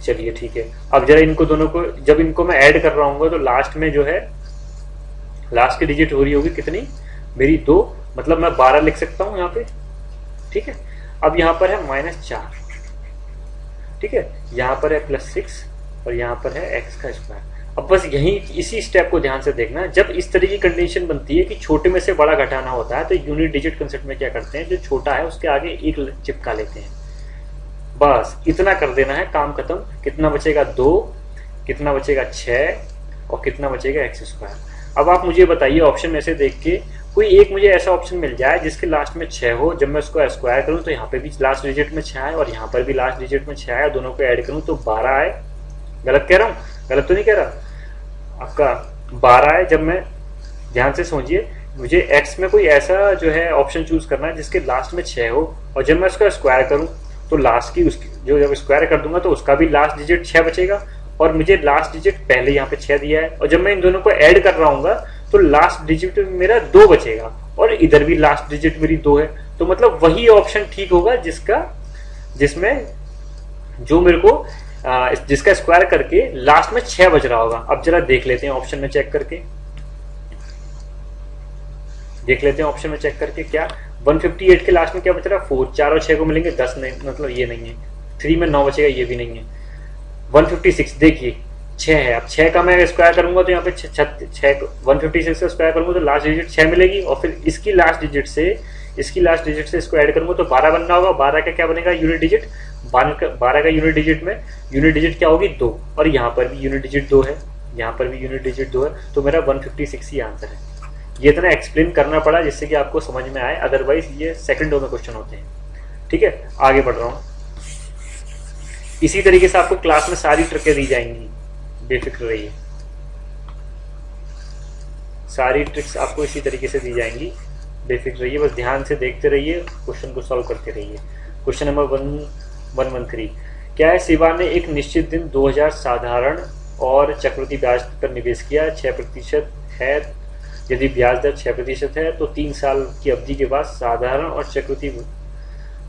[SPEAKER 1] चलिए ठीक है, अब जरा इनको दोनों को जब इनको मैं ऐड कर रहा हूँ तो लास्ट में जो है लास्ट की डिजिट हो रही होगी कितनी मेरी 2, मतलब मैं 12 लिख सकता हूँ यहाँ पे। ठीक है, अब यहाँ पर है -4, ठीक है, यहाँ पर है +6 और यहाँ पर है x का स्क्वायर। अब बस यही इसी स्टेप को ध्यान से देखना, जब इस तरह की कंडीशन बनती है कि छोटे में से बड़ा घटाना होता है तो यूनिट डिजिट कंसेप्ट में क्या करते हैं, जो छोटा है उसके आगे एक चिपका लेते हैं, बस इतना कर देना है, काम खत्म। कितना बचेगा 2, कितना बचेगा 6 और कितना बचेगा x स्क्वायर। अब आप मुझे बताइए ऑप्शन में से देख के कोई एक मुझे ऐसा ऑप्शन मिल जाए जिसके लास्ट में 6 हो, जब मैं उसको स्क्वायर करूं तो यहाँ पे भी लास्ट डिजिट में 6 आए और यहाँ पर भी लास्ट डिजिट में 6 आए, दोनों को ऐड करूं तो 12 आए। गलत कह रहा हूँ, गलत तो नहीं कह रहा, आपका 12 आए। जब मैं ध्यान से सोचिए, मुझे x में कोई ऐसा जो है ऑप्शन चूज करना है जिसके लास्ट में 6 हो, और जब मैं उसका स्क्वायर करूं तो लास्ट की उसकी जो जब स्क्वायर कर दूंगा तो उसका भी लास्ट डिजिट 6 बचेगा, और मुझे लास्ट डिजिट पहले यहाँ पे 6 दिया है, और जब मैं इन दोनों को ऐड कर रहा हूँ तो लास्ट डिजिट मेरा 2 बचेगा और इधर भी लास्ट डिजिट मेरी 2 है। तो मतलब वही ऑप्शन ठीक होगा जिसमें जो मेरे को जिसका स्क्वायर करके लास्ट में 6 बच रहा होगा। अब जरा देख लेते हैं ऑप्शन में चेक करके, देख लेते हैं ऑप्शन में चेक करके क्या 158 के लास्ट में क्या बच रहा है 4, 4 और 6 को मिलेंगे 10, नहीं मतलब ये नहीं है, 3 में 9 बचेगा, ये भी नहीं है। 156 देखिए 6 है, अब 6 का मैं स्क्वायर करूंगा तो यहाँ पे 156 का स्क्वायर करूंगा तो लास्ट डिजिट 6 मिलेगी, और फिर इसकी लास्ट डिजिट से इसको ऐड करूंगा तो 12 बनना होगा। 12 का क्या बनेगा यूनिट डिजिट, 12 का यूनिट डिजिट में यूनिट डिजिट क्या होगी 2, और यहाँ पर भी यूनिट डिजिट 2 है, यहाँ पर भी यूनिट डिजिट 2 है, तो मेरा 156 ही आंसर है। ये इतना एक्सप्लेन करना पड़ा जिससे कि आपको समझ में आए, अदरवाइज ये सेकंडों में क्वेश्चन होते हैं। ठीक है, आगे बढ़ रहा हूँ। इसी तरीके से आपको क्लास में सारी ट्रिकें दी जाएंगी, बेफिक्र रहिए, सारी ट्रिक्स आपको इसी तरीके से दी जाएंगी, बेफिक्र रहिए, बस ध्यान से देखते रहिए, क्वेश्चन को सॉल्व करते रहिए। क्वेश्चन नंबर 113, क्या है, शिवा ने एक निश्चित दिन 2000 साधारण और चक्रवृद्धि ब्याज पर निवेश किया, 6% है, यदि ब्याज दर 6% है तो 3 साल की अवधि के बाद साधारण और चक्रवृद्धि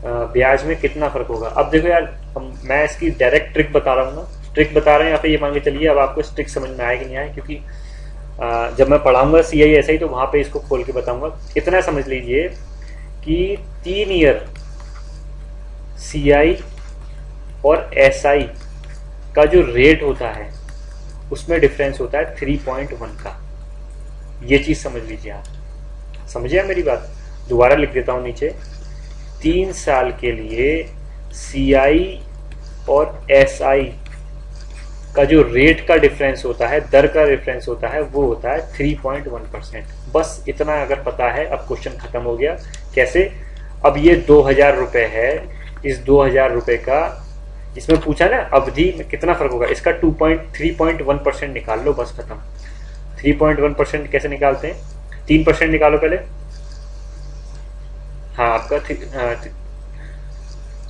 [SPEAKER 1] ब्याज में कितना फर्क होगा। अब देखो यार, मैं इसकी डायरेक्ट ट्रिक बता रहा हूँ ना, ट्रिक बता रहे हैं यहाँ पे, ये मान के चलिए अब आपको ट्रिक समझ में आए कि नहीं आए, क्योंकि जब मैं पढ़ाऊंगा CISI तो वहां पे इसको खोल के बताऊंगा। इतना समझ लीजिए कि 3 ईयर CI और SI का जो रेट होता है उसमें डिफरेंस होता है 3.1 का, ये चीज समझ लीजिए आप। समझिए मेरी बात, दोबारा लिख देता हूं नीचे, 3 साल के लिए CI और SI का जो रेट का डिफरेंस होता है, दर का डिफरेंस होता है, वो होता है 3.1%। बस इतना अगर पता है, अब क्वेश्चन खत्म हो गया। कैसे, अब ये 2000 रुपए है, इस 2000 रुपए का इसमें पूछा ना अवधि में कितना फर्क होगा, इसका 3.1% निकाल लो, बस खत्म। 3.1% कैसे निकालते हैं, 3% निकालो पहले, हाँ आपका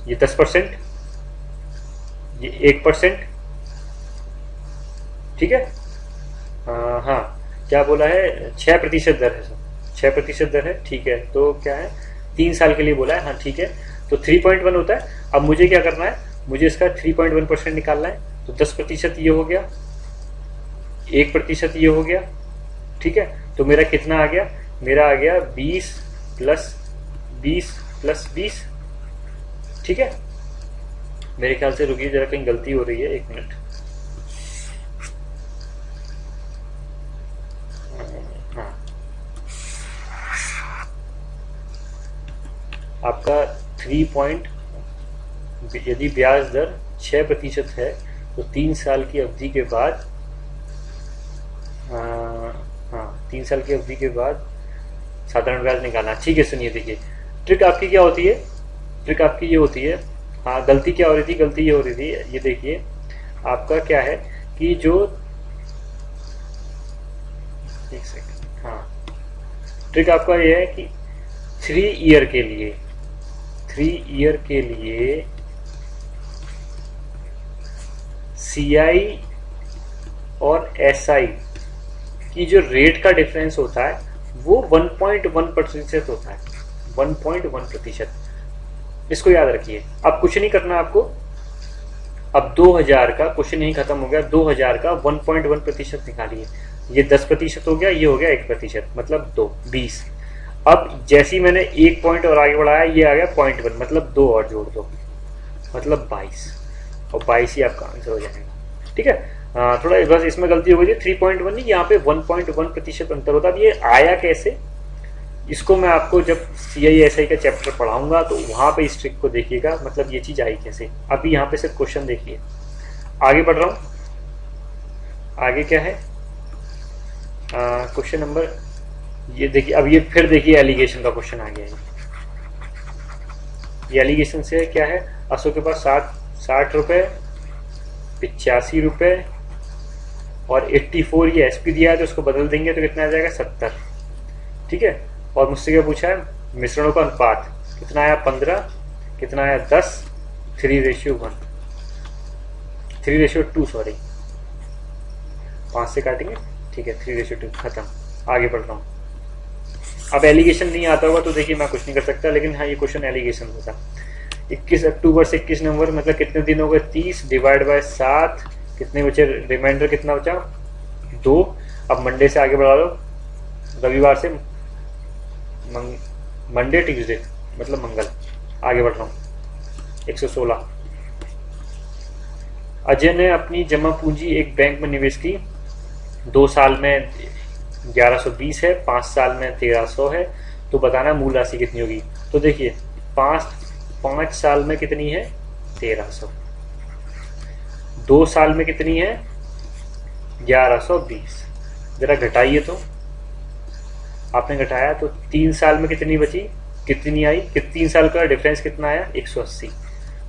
[SPEAKER 1] ये 10%, ये 1%, ठीक है, हाँ क्या बोला है 6% दर है, 6% दर है, ठीक है, तो क्या है 3 साल के लिए बोला है, हाँ ठीक है, तो 3.1 होता है। अब मुझे क्या करना है, मुझे इसका 3.1% निकालना है, तो 10% ये हो गया, 1% ये हो गया, ठीक है, तो मेरा कितना आ गया, मेरा आ गया 20 + 20 + 20, ठीक है। मेरे ख्याल से रुकिए जरा, कहीं गलती हो रही है, 1 मिनट, हाँ आपका यदि ब्याज दर 6% है तो 3 साल की अवधि के बाद 3 साल की अवधि के बाद साधारण ब्याज निकालना। ठीक है, सुनिए देखिए, ट्रिक आपकी क्या होती है, ट्रिक आपकी ये होती है, हाँ गलती क्या हो रही थी, गलती ये हो रही थी, ये देखिए आपका क्या है कि जो, एक सेकंड, हाँ ट्रिक आपका ये है कि 3 ईयर के लिए, 3 ईयर के लिए CI और SI की जो रेट का डिफरेंस होता है वो 1.1% होता है, 1.1%। इसको याद रखिए। अब कुछ नहीं करना आपको, अब 2000 का क्वेश्चन यही खत्म हो गया, 2000 का 1.1% निकालिए। ये 10% हो गया, ये हो गया 1%, मतलब 20। अब जैसे ही मैंने 1 पॉइंट और आगे बढ़ाया, ये आ गया 0.1, मतलब 2 और जोड़ दो, मतलब 22, और 22 ही आपका आंसर हो जाएगा। ठीक है, थोड़ा बस इसमें गलती हो गई थी, 3.1 नहीं, यहाँ पे 1.1% अंतर होता है। अब ये आया कैसे, इसको मैं आपको जब CI/SI का चैप्टर पढ़ाऊंगा तो वहां पे इस ट्रिक को देखिएगा, मतलब ये चीज आई कैसे। अभी यहाँ पे सिर्फ क्वेश्चन देखिए, आगे बढ़ रहा हूं। आगे क्या है, क्वेश्चन नंबर, ये देखिए, अब ये फिर देखिए एलिगेशन का क्वेश्चन आ गया है। ये एलिगेशन से क्या है, अशोक के पास 60 रुपए, 85 रुपए और 84 ये SP दिया है, तो उसको बदल देंगे तो कितना आ जाएगा, 70। ठीक है, और मुझसे क्या पूछा है, मिश्रणों का अनुपात कितना आया, 15, कितना आया 10, 3:1, 3:2 सॉरी, 5 से काटेंगे। ठीक है, 3:2 खत्म। आगे बढ़ रहा हूँ। अब एलिगेशन नहीं आता होगा तो देखिए मैं कुछ नहीं कर सकता, लेकिन हाँ ये क्वेश्चन एलिगेशन होता। 21 अक्टूबर से 21 नवंबर, मतलब कितने दिन हो गए, 30 डिवाइड बाय 7, कितने बचे, रिमाइंडर कितना बचा, 2। अब मंडे से आगे बढ़ा लो, रविवार से मंडे ट्यूसडे मतलब मंगल। आगे बढ़ रहा हूँ, 116। अजय ने अपनी जमा पूंजी एक बैंक में निवेश की, 2 साल में 1120 है, 5 साल में 1300 है, तो बताना मूल राशि कितनी होगी। तो देखिए 5 साल में कितनी है, 1300, 2 साल में कितनी है, 1120। जरा घटाइए तो, आपने घटाया तो 3 साल में कितनी बची, कितनी आई, 3 साल का डिफरेंस कितना आया, 180।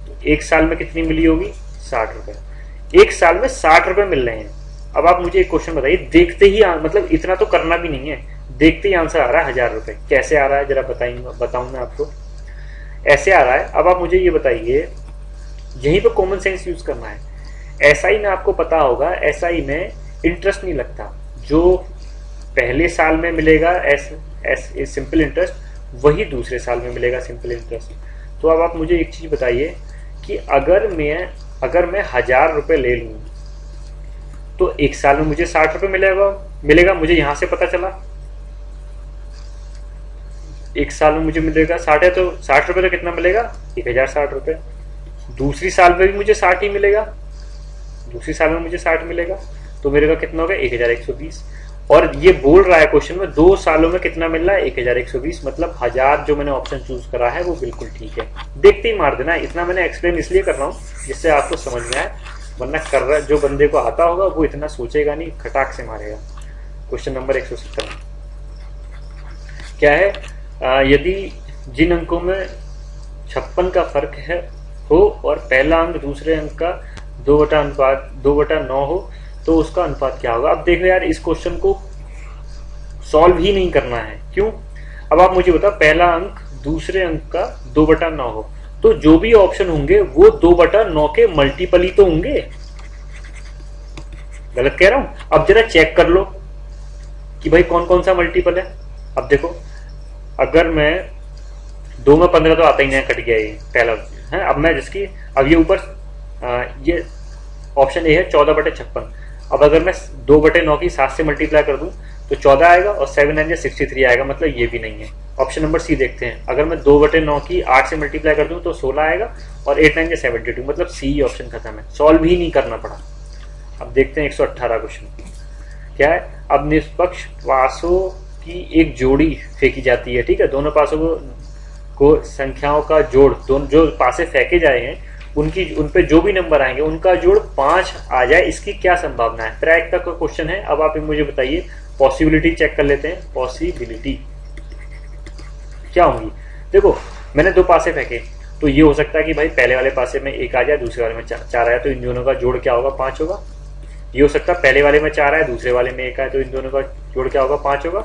[SPEAKER 1] तो 1 साल में कितनी मिली होगी, 60 रुपए। 1 साल में 60 रुपए मिल रहे हैं। अब आप मुझे एक क्वेश्चन बताइए, देखते ही मतलब इतना तो करना भी नहीं है, देखते ही आंसर आ रहा है 1000 रुपए। कैसे आ रहा है जरा बताऊं मैं आपको, ऐसे आ रहा है। अब आप मुझे ये बताइए, यहीं पे कॉमन सेंस यूज करना है। SI में आपको पता होगा, SI में इंटरेस्ट नहीं लगता, जो पहले साल में मिलेगा सिंपल इंटरेस्ट, वही दूसरे साल में मिलेगा सिंपल इंटरेस्ट। तो अब आप मुझे एक चीज बताइए कि अगर मैं 1000 रुपए ले लूं तो 1 साल में मुझे 60 रुपए मिलेगा, मुझे यहां से पता चला। 1 साल में मुझे मिलेगा 60 है, तो 60 रुपए तो कितना मिलेगा, 1060 रुपए। दूसरी साल में भी मुझे 60 ही मिलेगा, दूसरी साल में मुझे 60 मिलेगा, तो मेरे का कितना होगा, 1120। और ये बोल रहा है क्वेश्चन में 2 सालों में कितना मिल रहा है, 1120, मतलब 1000 जो मैंने ऑप्शन चूज करा है वो बिल्कुल ठीक है। देखते ही मार देना। इतना मैंने एक्सप्लेन इसलिए कर रहा हूँ जिससे आपको समझ में आए, वरना कर रहा जो बंदे को आता होगा वो इतना सोचेगा नहीं, खटाक से मारेगा। क्वेश्चन नंबर 170 क्या है, यदि जिन अंकों में 56 का फर्क है हो और पहला अंक दूसरे अंक का 2/9 हो तो उसका अनुपात क्या होगा। अब देखो यार, इस क्वेश्चन को सॉल्व ही नहीं करना है, क्यों। अब आप मुझे बताओ, पहला अंक दूसरे अंक का 2/9 हो तो जो भी ऑप्शन होंगे वो 2/9 के मल्टीपल ही तो होंगे। गलत कह रहा हूं। अब जरा चेक कर लो कि भाई कौन कौन सा मल्टीपल है। अब देखो, अगर मैं 2 में 15 तो आता ही नहीं, कट गया ये पहला है। अब मैं जिसकी, अब ये ऊपर ये ऑप्शन ए है 14/56। अब अगर मैं 2/9 की 7 से मल्टीप्लाई कर दूं तो 14 आएगा और 7 9 63 आएगा, मतलब ये भी नहीं है। ऑप्शन नंबर सी देखते हैं, अगर मैं 2/9 की 8 से मल्टीप्लाई कर दूं तो 16 आएगा और 8 9 72, मतलब सी ऑप्शन खत्म है, सॉल्व ही नहीं करना पड़ा। अब देखते हैं 118 क्वेश्चन क्या है। अब निष्पक्ष पासों की एक जोड़ी फेंकी जाती है, ठीक है। दोनों पासों को संख्याओं का जोड़, दोनों जो पासे फेंके जाए हैं उन पे जो भी नंबर आएंगे उनका जोड़ 5 आ जाए, इसकी क्या संभावना है। प्रायिकता का क्वेश्चन है। अब आप मुझे बताइए पॉसिबिलिटी चेक कर लेते हैं। पॉसिबिलिटी क्या होंगी, देखो मैंने 2 पासे फेंके, तो ये हो सकता है कि भाई पहले वाले पासे में 1 आ जाए, दूसरे वाले में 4 आया, तो इन दोनों का जोड़ क्या होगा, 5 होगा। ये हो सकता है पहले वाले में 4 आया, दूसरे वाले में 1 आया, तो इन दोनों का जोड़ क्या होगा, 5 होगा।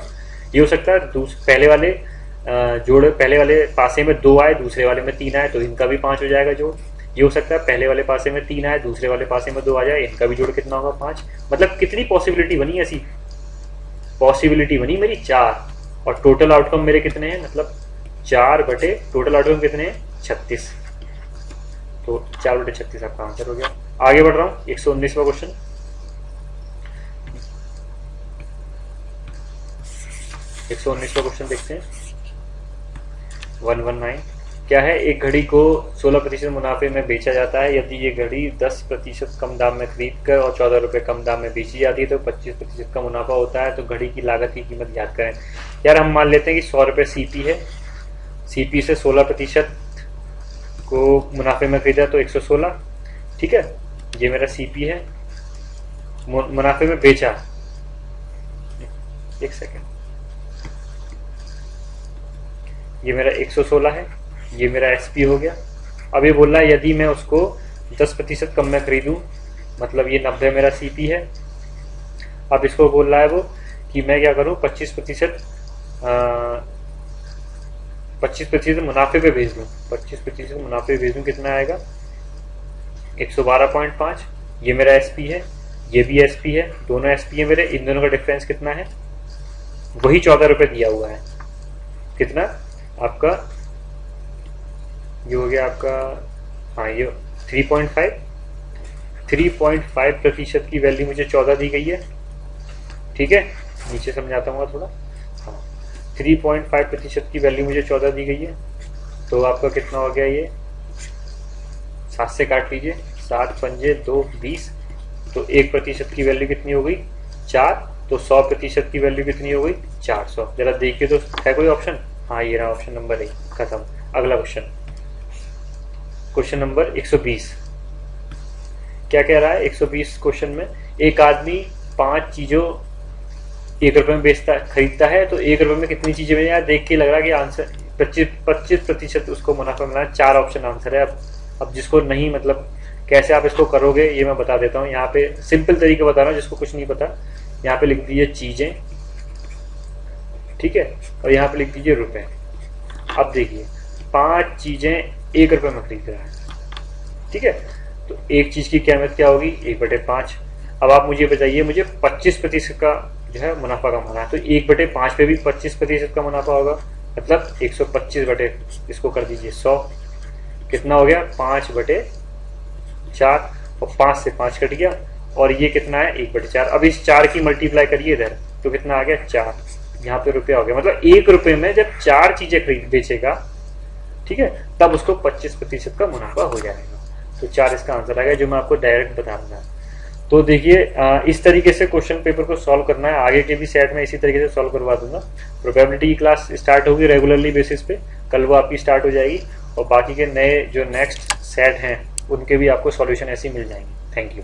[SPEAKER 1] ये हो सकता है पहले वाले पासे में 2 आए, दूसरे वाले में 3 आए, तो इनका भी 5 हो जाएगा जोड़। ये हो सकता है पहले वाले पासे में 3 आए, दूसरे वाले पासे में 2 आ जाए, इनका भी जोड़ कितना होगा, 5। मतलब कितनी पॉसिबिलिटी बनी, ऐसी पॉसिबिलिटी बनी मेरी 4, और टोटल आउटकम मेरे कितने हैं, मतलब 4 बटे टोटल आउटकम कितने हैं, 36। तो 4 बटे 36 आपका आंसर हो गया। आगे बढ़ रहा हूं, 119वां क्वेश्चन। 119वां क्वेश्चन देखते हैं। 119 क्या है, एक घड़ी को 16% मुनाफे में बेचा जाता है। यदि ये घड़ी 10% कम दाम में खरीद कर और 14 रुपए कम दाम में बेची जाती है तो 25% का मुनाफा होता है। तो घड़ी की लागत की कीमत याद करें। यार हम मान लेते हैं कि 100 रुपए सीपी है, सीपी से 16% को मुनाफे में खरीदा तो 116, ठीक है। ये मेरा सीपी है, मुनाफे में बेचा, एक सेकेंड, ये मेरा 116 है, ये मेरा एसपी हो गया। अब ये बोल रहा है यदि मैं उसको 10% कम में खरीदूं, मतलब ये 90 मेरा सीपी है। अब इसको बोल रहा है वो कि मैं क्या करूं, 25% मुनाफे पे भेज दूं, 25% मुनाफे पे भेज दूं, कितना आएगा, 112.5। ये मेरा एसपी है, ये भी एसपी है, दोनों एसपी है मेरे। इन दोनों का डिफरेंस कितना है, वही 14 रुपए दिया हुआ है। कितना आपका, ये हो गया आपका, हाँ ये 3.5% की वैल्यू मुझे 14 दी गई है, ठीक है। नीचे समझाता हूँ थोड़ा, हाँ 3.5% की वैल्यू मुझे 14 दी गई है। तो आपका कितना हो गया, ये 7 से काट लीजिए, 7 पंजे 2 20, तो 1% की वैल्यू कितनी हो गई, 4। तो 100% की वैल्यू कितनी हो गई, 400। जरा देखिए तो है कोई ऑप्शन, हाँ ये रहा ऑप्शन नंबर 1, खत्म। अगला क्वेश्चन, क्वेश्चन नंबर 120 क्या कह रहा है। 120 क्वेश्चन में एक आदमी 5 चीजों 1 रुपए में बेचता खरीदता है, तो 1 रुपए में कितनी चीजें मिली, यार देख के लग रहा है कि आंसर 25% उसको मुनाफा मिला है। 4 ऑप्शन आंसर है। अब जिसको नहीं, मतलब कैसे आप इसको करोगे ये मैं बता देता हूँ। यहाँ पे सिंपल तरीके बता रहा हूँ, जिसको कुछ नहीं पता यहाँ पे लिख दीजिए चीजें, ठीक है, और यहाँ पे लिख दीजिए रुपए। अब देखिए 5 चीजें 1 रुपए में खरीद रहा है, ठीक है, तो एक चीज की कीमत क्या होगी, 1/5। अब आप मुझे बताइए, मुझे 25% का जो है मुनाफा कमाना है, तो 1/5 पे भी 25% का मुनाफा होगा, मतलब 125 बटे, इसको कर दीजिए 100, कितना हो गया 5/4, और 5 से 5 कट गया, और ये कितना है 1/4। अब इस 4 की मल्टीप्लाई करिए इधर, तो कितना आ गया 4, यहाँ पे रुपया हो गया। मतलब 1 रुपए में जब 4 चीजें खरीद बेचेगा, ठीक है, तब उसको 25% का मुनाफा हो जाएगा। तो 4 इसका आंसर आ गया, जो मैं आपको डायरेक्ट बता दूंगा। तो देखिए इस तरीके से क्वेश्चन पेपर को सॉल्व करना है। आगे के भी सेट में इसी तरीके से सॉल्व करवा दूंगा। प्रोबेबिलिटी की क्लास स्टार्ट होगी रेगुलरली बेसिस पे, कल वो आपकी स्टार्ट हो जाएगी, और बाकी के नए जो नेक्स्ट सेट हैं उनके भी आपको सॉल्यूशन ऐसे ही मिल जाएंगे। Thank you.